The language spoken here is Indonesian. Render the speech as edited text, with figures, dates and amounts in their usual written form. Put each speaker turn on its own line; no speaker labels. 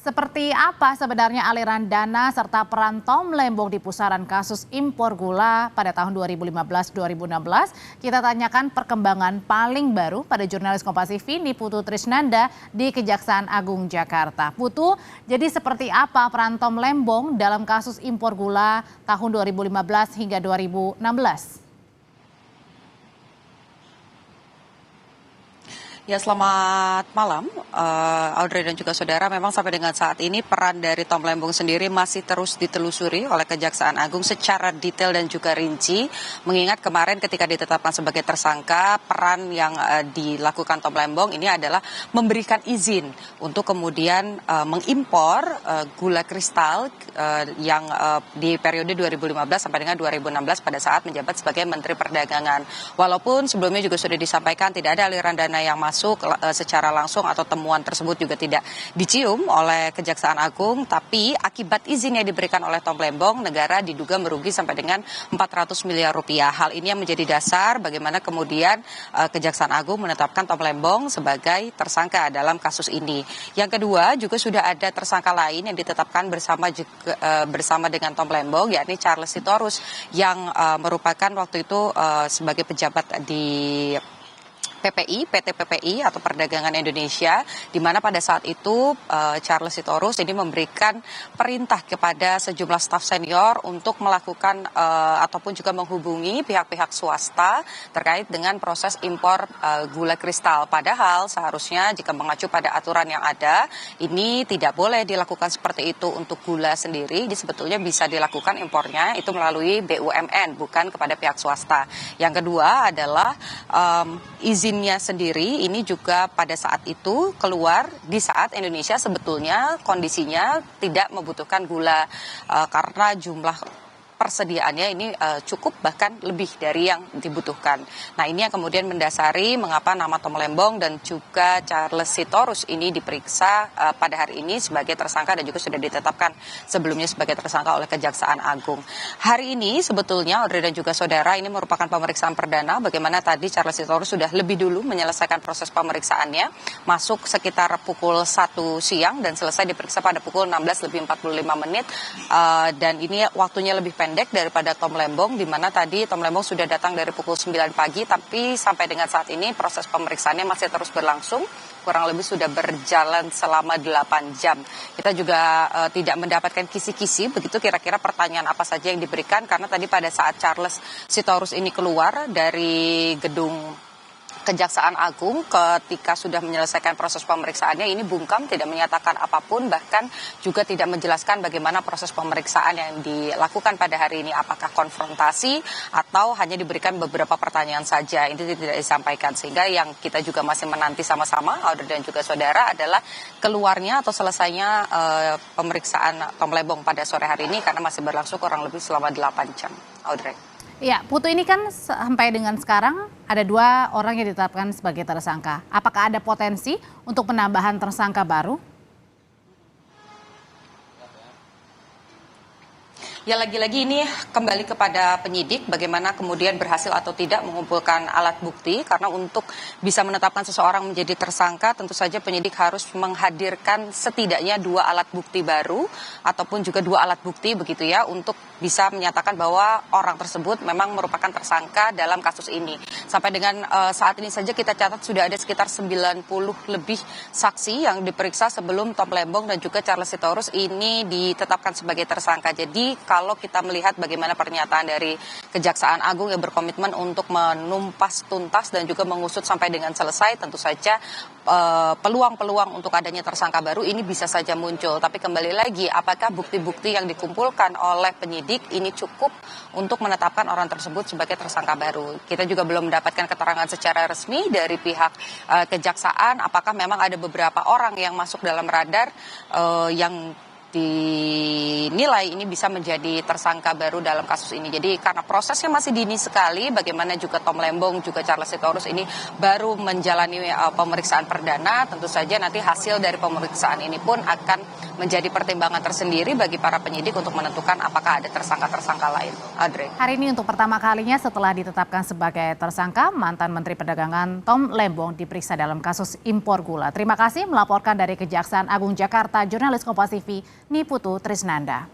Seperti apa sebenarnya aliran dana serta peran Tom Lembong di pusaran kasus impor gula pada tahun 2015-2016? Kita tanyakan perkembangan paling baru pada jurnalis Kompas TV Niputu Trisnanda di Kejaksaan Agung Jakarta. Putu, jadi seperti apa peran Tom Lembong dalam kasus impor gula tahun 2015 hingga 2016?
Ya, selamat malam, Audrey dan juga saudara. Memang sampai dengan saat ini peran dari Tom Lembong sendiri masih terus ditelusuri oleh Kejaksaan Agung secara detail dan juga rinci. Mengingat kemarin ketika ditetapkan sebagai tersangka, peran yang dilakukan Tom Lembong ini adalah memberikan izin untuk kemudian mengimpor gula kristal yang di periode 2015 sampai dengan 2016 pada saat menjabat sebagai Menteri Perdagangan. Walaupun sebelumnya juga sudah disampaikan tidak ada aliran dana yang masuk secara langsung atau temuan tersebut juga tidak dicium oleh Kejaksaan Agung, tapi akibat izin yang diberikan oleh Tom Lembong, negara diduga merugi sampai dengan 400 miliar rupiah. Hal ini yang menjadi dasar bagaimana kemudian Kejaksaan Agung menetapkan Tom Lembong sebagai tersangka dalam kasus ini. Yang kedua, juga sudah ada tersangka lain yang ditetapkan bersama dengan Tom Lembong, yakni Charles Sitorus yang merupakan waktu itu sebagai pejabat di PT PPI atau Perdagangan Indonesia, di mana pada saat itu Charles Sitorus ini memberikan perintah kepada sejumlah staf senior untuk melakukan ataupun juga menghubungi pihak-pihak swasta terkait dengan proses impor gula kristal. Padahal seharusnya jika mengacu pada aturan yang ada, ini tidak boleh dilakukan seperti itu untuk gula sendiri. Jadi sebetulnya bisa dilakukan impornya itu melalui BUMN, bukan kepada pihak swasta. Yang kedua adalah izinnya sendiri ini juga pada saat itu keluar di saat Indonesia sebetulnya kondisinya tidak membutuhkan gula karena jumlah persediaannya ini cukup bahkan lebih dari yang dibutuhkan. Nah, ini yang kemudian mendasari mengapa nama Tom Lembong dan juga Charles Sitorus ini diperiksa pada hari ini sebagai tersangka dan juga sudah ditetapkan sebelumnya sebagai tersangka oleh Kejaksaan Agung. Hari ini sebetulnya Audrey dan juga saudara ini merupakan pemeriksaan perdana bagaimana tadi Charles Sitorus sudah lebih dulu menyelesaikan proses pemeriksaannya, masuk sekitar pukul 1 siang dan selesai diperiksa pada pukul 16:45 dan ini waktunya lebih pendek daripada Tom Lembong, di mana tadi Tom Lembong sudah datang dari pukul 9 pagi, tapi sampai dengan saat ini proses pemeriksaannya masih terus berlangsung, kurang lebih sudah berjalan selama 8 jam. Kita juga tidak mendapatkan kisi-kisi, begitu kira-kira pertanyaan apa saja yang diberikan, karena tadi pada saat Charles Sitorus ini keluar dari gedung Kejaksaan Agung ketika sudah menyelesaikan proses pemeriksaannya ini bungkam, tidak menyatakan apapun, bahkan juga tidak menjelaskan bagaimana proses pemeriksaan yang dilakukan pada hari ini, apakah konfrontasi atau hanya diberikan beberapa pertanyaan saja. Ini tidak disampaikan, sehingga yang kita juga masih menanti sama-sama Audrey dan juga saudara adalah keluarnya atau selesainya pemeriksaan Tom Lembong pada sore hari ini, karena masih berlangsung kurang lebih selama 8 jam. Audrey.
Ya, Putu, ini kan sampai dengan sekarang ada 2 orang yang ditetapkan sebagai tersangka. Apakah ada potensi untuk penambahan tersangka baru?
Ya, lagi-lagi ini kembali kepada penyidik bagaimana kemudian berhasil atau tidak mengumpulkan alat bukti, karena untuk bisa menetapkan seseorang menjadi tersangka tentu saja penyidik harus menghadirkan setidaknya 2 alat bukti baru ataupun juga 2 alat bukti begitu ya, untuk bisa menyatakan bahwa orang tersebut memang merupakan tersangka dalam kasus ini. Sampai dengan saat ini saja kita catat sudah ada sekitar 90 lebih saksi yang diperiksa sebelum Tom Lembong dan juga Charles Sitorus ini ditetapkan sebagai tersangka. Jadi kalau kita melihat bagaimana pernyataan dari Kejaksaan Agung yang berkomitmen untuk menumpas tuntas dan juga mengusut sampai dengan selesai, tentu saja peluang-peluang untuk adanya tersangka baru ini bisa saja muncul. Tapi kembali lagi, apakah bukti-bukti yang dikumpulkan oleh penyidik ini cukup untuk menetapkan orang tersebut sebagai tersangka baru? Kita juga belum mendapatkan keterangan secara resmi dari pihak Kejaksaan apakah memang ada beberapa orang yang masuk dalam radar yang dinilai ini bisa menjadi tersangka baru dalam kasus ini. Jadi karena prosesnya masih dini sekali, bagaimana juga Tom Lembong juga Charles Sitorus ini baru menjalani pemeriksaan perdana, tentu saja nanti hasil dari pemeriksaan ini pun akan menjadi pertimbangan tersendiri bagi para penyidik untuk menentukan apakah ada tersangka-tersangka lain. Audrey.
Hari ini untuk pertama kalinya setelah ditetapkan sebagai tersangka, mantan Menteri Perdagangan Tom Lembong diperiksa dalam kasus impor gula. Terima kasih melaporkan dari Kejaksaan Agung Jakarta, jurnalis Kompas TV Niputu Trisnanda.